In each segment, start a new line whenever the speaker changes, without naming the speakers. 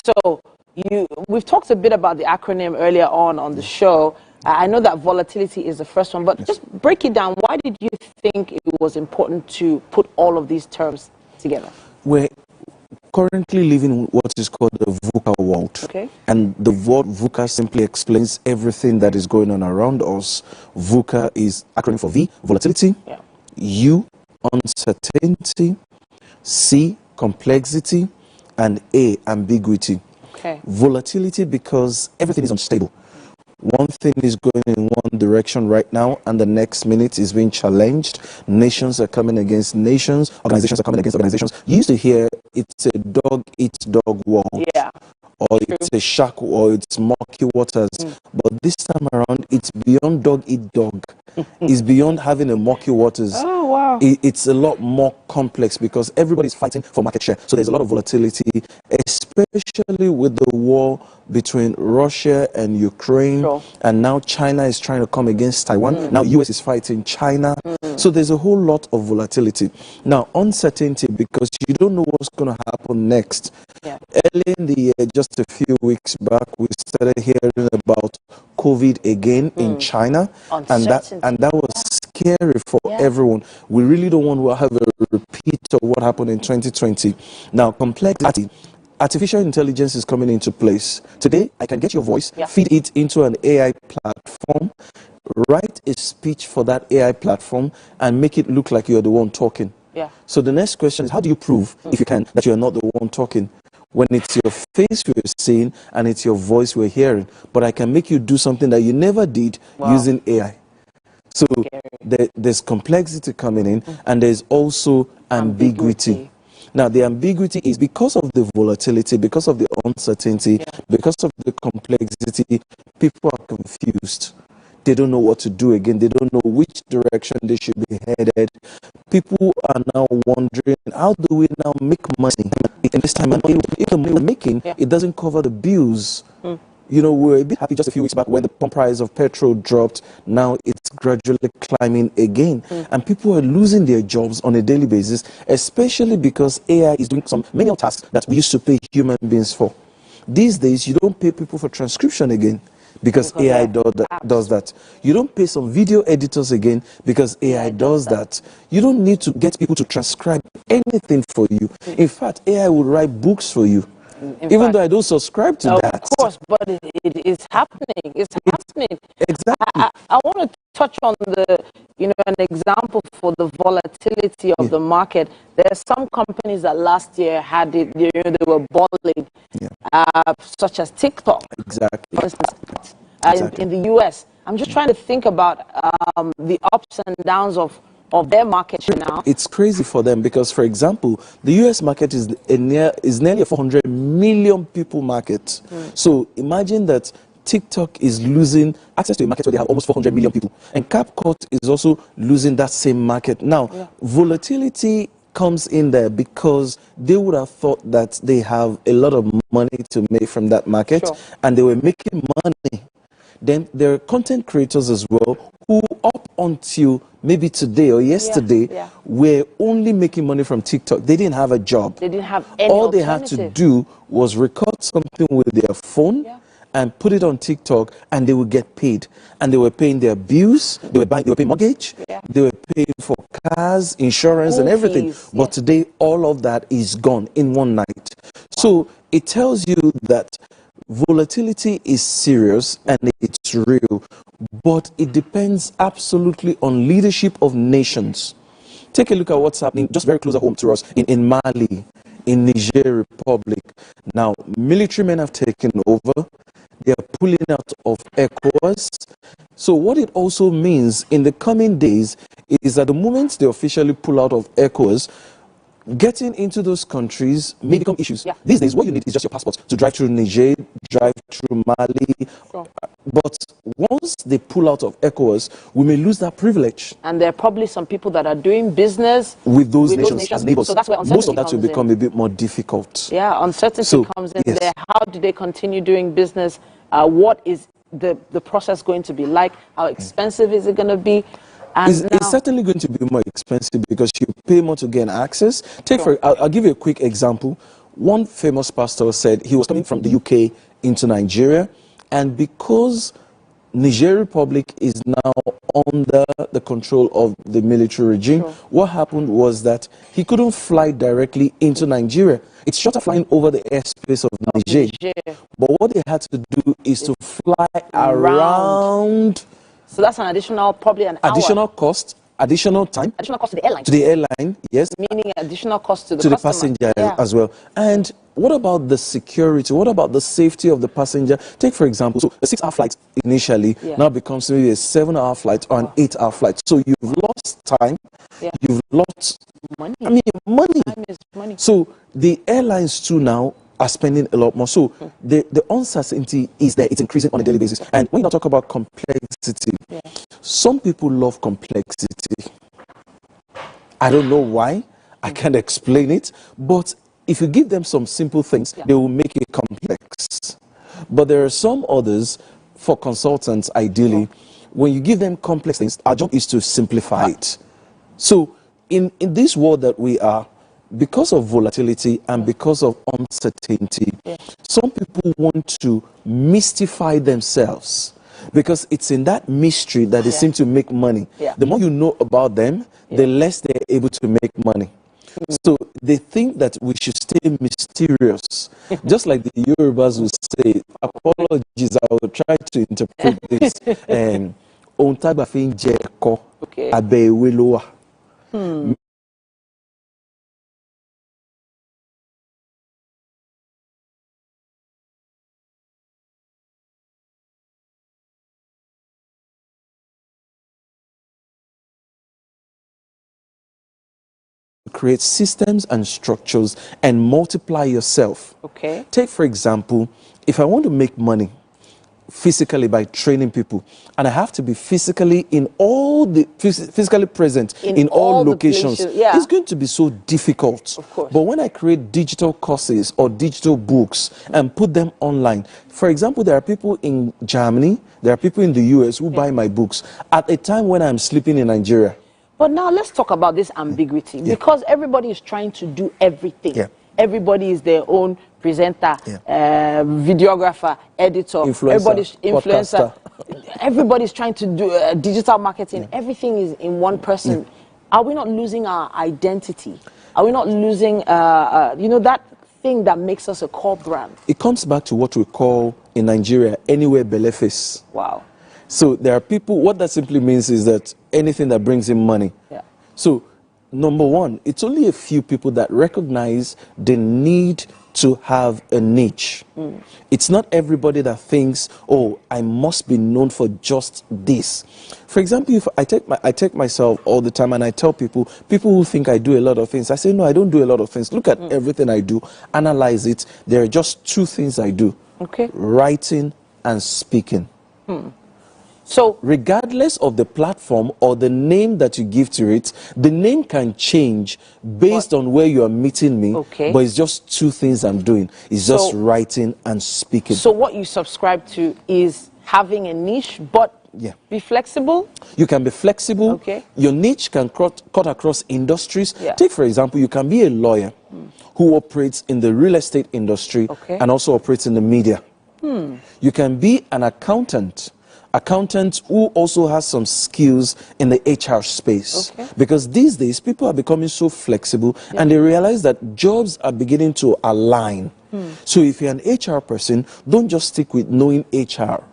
so we've talked a bit about the acronym earlier on the show. I know that volatility is the first one, but just break it down. Why did you think it was important to put all of these terms together?
We're currently living in what is called the VUCA world.
Okay.
And the word VUCA simply explains everything that is going on around us. VUCA is acronym for V, volatility, U, uncertainty, C, complexity, and A, ambiguity.
Okay.
Volatility because everything is unstable. One thing is going in one direction right now, and the next minute is being challenged. Nations are coming against nations. Organizations are coming against organizations. You used to hear it's a dog-eat-dog world. Yeah. Or it's a shark, or it's murky waters. But this time around, it's beyond dog-eat-dog. It's beyond having a murky waters.
Oh, wow.
It's a lot more complex because everybody's fighting for market share. So there's a lot of volatility, especially with the war between Russia and Ukraine. Sure. And now China is trying to come against Taiwan. Now US is fighting China. So there's a whole lot of volatility. Now, uncertainty because you don't know what's going to happen next. Yeah. Early in the year, just a few weeks back, we started hearing about COVID again in China, and that was scary for everyone. We really don't want to have a repeat of what happened in 2020. Now, complexity. Artificial intelligence is coming into place. Today, I can get your voice, feed it into an AI platform, write a speech for that AI platform, and make it look like you're the one talking. Yeah. So the next question is, how do you prove, if you can, that you're not the one talking? When it's your face we're seeing and it's your voice we're hearing. But I can make you do something that you never did using AI. So there's complexity coming in, and there's also ambiguity. Now, the ambiguity is because of the volatility, because of the uncertainty, because of the complexity, people are confused. They don't know what to do again. They don't know which direction they should be headed. People are now wondering, how do we now make money in this time? If the money we're making, it doesn't cover the bills. You know, we were a bit happy just a few weeks back when the pump price of petrol dropped. Now it's gradually climbing again. And people are losing their jobs on a daily basis, especially because AI is doing some manual tasks that we used to pay human beings for. These days, you don't pay people for transcription again because AI does that. You don't pay some video editors again because AI does that. You don't need to get people to transcribe anything for you. In fact, AI will write books for you. Even though I don't subscribe to that.
Of course, but it is happening. It's happening.
Exactly.
I want to touch on an example for the volatility of the market. There are some companies that last year had it, they were bullied, such as TikTok. Exactly. For instance, in the US. I'm just trying to think about the ups and downs of their market share now.
It's crazy for them because, for example, the US market is nearly a 400 million people market. So imagine that TikTok is losing access to a market where they have almost 400 million people. And CapCut is also losing that same market. Now, volatility comes in there because they would have thought that they have a lot of money to make from that market, and they were making money. Then there are content creators as well who up until maybe today or yesterday were only making money from TikTok. They didn't have a job.
They didn't have any
All they had to do was record something with their phone and put it on TikTok, and they would get paid. And they were paying their bills, they were paying mortgage, they were paying for cars, insurance, and everything. But today, all of that is gone in one night. So it tells you that volatility is serious and it's real, but it depends absolutely on leadership of nations. Take a look at what's happening just very close at home to us in Mali, in Niger Republic. Now, military men have taken over. They are pulling out of ECOWAS. So what it also means in the coming days is that the moment they officially pull out of ECOWAS, getting into those countries may become issues. These days, what you need is just your passport to drive through Niger, drive through Mali. But once they pull out of ECOWAS, we may lose that privilege.
And there are probably some people that are doing business
with those nations as neighbors.
So that's where uncertainty
most of that will become a bit more difficult.
Yeah, uncertainty comes in there. How do they continue doing business? What is the process going to be like? How expensive is it going to be?
It's certainly going to be more expensive because you pay more to gain access. I'll give you a quick example. one famous pastor said he was coming from the UK into Nigeria, and because Niger Republic is now under the control of the military regime, what happened was that he couldn't fly directly into Nigeria. It's shorter flying over the airspace of Niger. But what they had to do is to fly around.
So that's an additional, probably an
additional
hour.
Cost, additional time.
Additional cost to the airline.
To the airline, yes.
Meaning additional cost to the
passenger as well. And what about the security? What about the safety of the passenger? Take, for example, so a 6-hour flight initially now becomes maybe a 7-hour flight or an 8-hour flight. So you've lost time. You've lost
money.
I mean, money.
Time is money.
So the airlines too now are spending a lot more. So the uncertainty is there. It's increasing on a daily basis. And when you talk about complexity, some people love complexity. I don't know why. I can't explain it. But if you give them some simple things, they will make it complex. But there are some others, for consultants, ideally, when you give them complex things, our job is to simplify it. So in this world that we are, because of volatility and because of uncertainty, some people want to mystify themselves, because it's in that mystery that they seem to make money. The more you know about them, the less they're able to make money. So they think that we should stay mysterious. Just like the Yorubas will say, apologies, I will try to interpret this. Create systems and structures and multiply yourself. Take, for example, if I want to make money physically by training people, and I have to be physically in all the physically present in all locations, it's going to be so difficult. But when I create digital courses or digital books and put them online, for example, there are people in Germany, there are people in the US who buy my books at a time when I'm sleeping in Nigeria.
But now let's talk about this ambiguity, because everybody is trying to do everything. Everybody is their own presenter, videographer, editor, everybody's influencer. Everybody's trying to do digital marketing. Everything is in one person. Are we not losing our identity? Are we not losing, you know, that thing that makes us a core brand?
It comes back to what we call in Nigeria, anywhere beleface.
Wow.
So there are people, what that simply means is that anything that brings in money. So number one, it's only a few people that recognize the need to have a niche. It's not everybody that thinks, oh, I must be known for just this. For example, if I take myself all the time and I tell people who think I do a lot of things, I say, no, I don't do a lot of things. Look at everything I do, analyze it. There are just two things I do. Writing and speaking.
So
regardless of the platform or the name that you give to it, the name can change based on where you are meeting me, but it's just two things I'm doing. It's just writing and speaking.
So what you subscribe to is having a niche, but be flexible?
You can be flexible. Your niche can cut across industries. Take, for example, you can be a lawyer who operates in the real estate industry and also operates in the media. You can be an accountant who also has some skills in the HR space. Because these days, people are becoming so flexible and they realize that jobs are beginning to align. So if you're an HR person, don't just stick with knowing HR.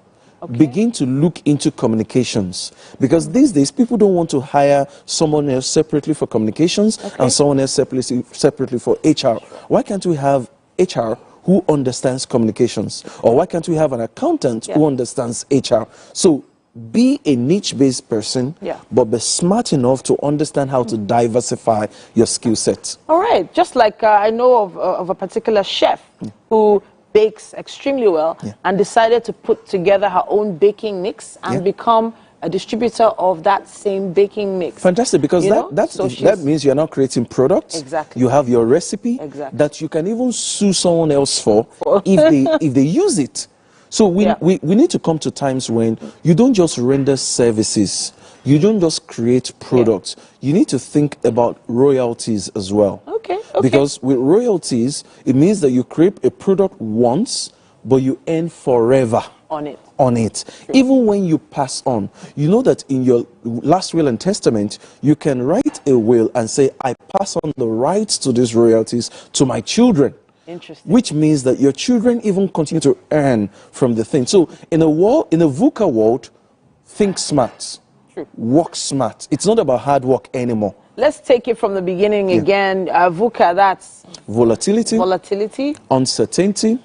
Begin to look into communications. Because these days, people don't want to hire someone else separately for communications and someone else separately for HR. Why can't we have HR who understands communications? Or why can't we have an accountant who understands HR? So be a niche-based person, but be smart enough to understand how to diversify your skill set.
All right. Just like I know of a particular chef who bakes extremely well and decided to put together her own baking mix and become a distributor of that same baking mix.
Fantastic, because that means you're now creating products. You have your recipe that you can even sue someone else for if they use it. So we need to come to times when you don't just render services, you don't just create products. You need to think about royalties as well.
Okay.
Because with royalties, it means that you create a product once, but you earn forever
on it.
True. Even when you pass on, you know that in your last will and testament, you can write a will and say, I pass on the rights to these royalties to my children.
Interesting.
Which means that your children even continue to earn from the thing. So in a VUCA world, think smart.
True.
Work smart. It's not about hard work anymore.
Let's take it from the beginning again. VUCA, that's volatility,
uncertainty,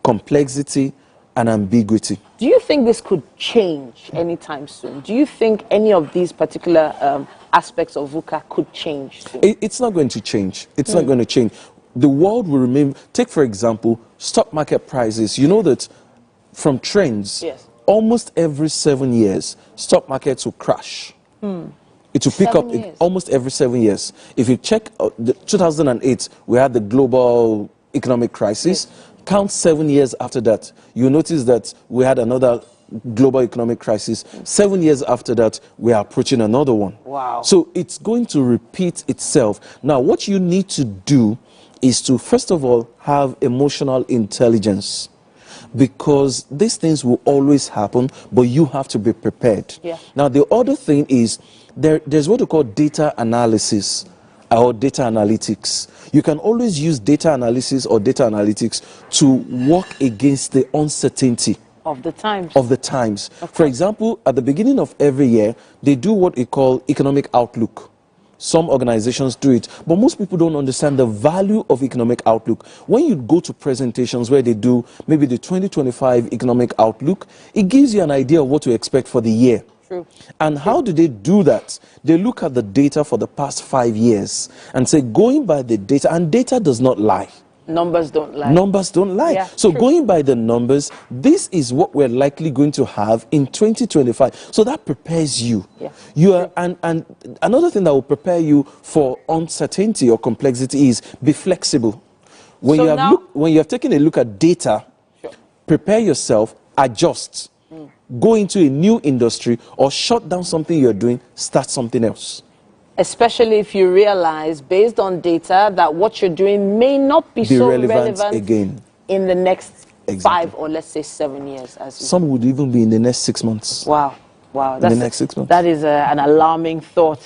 complexity, and ambiguity.
Do you think this could change anytime soon? Do you think any of these particular aspects of VUCA could change soon?
It's not going to change. It's not going to change. The world will remain. Take, for example, stock market prices. You know that from trends, almost every 7 years, stock markets will crash. It will pick up almost every 7 years. If you check 2008, we had the global economic crisis. Count 7 years after that, you notice that we had another global economic crisis. 7 years after that, we are approaching another one.
Wow.
So it's going to repeat itself. Now, what you need to do is to, first of all, have emotional intelligence. Because these things will always happen, but you have to be prepared. Now, the other thing is, there's what we call data analysis or data analytics. You can always use data analysis or data analytics to work against the uncertainty
of the times.
For example, at the beginning of every year, they do what we call economic outlook. Some organizations do it, but most people don't understand the value of economic outlook. When you go to presentations where they do maybe the 2025 economic outlook, it gives you an idea of what to expect for the year.
True.
And how do they do that? They look at the data for the past 5 years and say, going by the data, and data does not lie.
Numbers don't lie.
Numbers don't lie. So going by the numbers, this is what we're likely going to have in 2025. So that prepares you. And another thing that will prepare you for uncertainty or complexity is be flexible. When you have taken a look at data, prepare yourself, adjust. Go into a new industry or shut down something you're doing, start something else.
Especially if you realize, based on data, that what you're doing may not be so relevant
again
in the next 5 or let's say 7 years.
Some would even be in the next 6 months.
Wow.
In the next 6 months.
That is an alarming thought.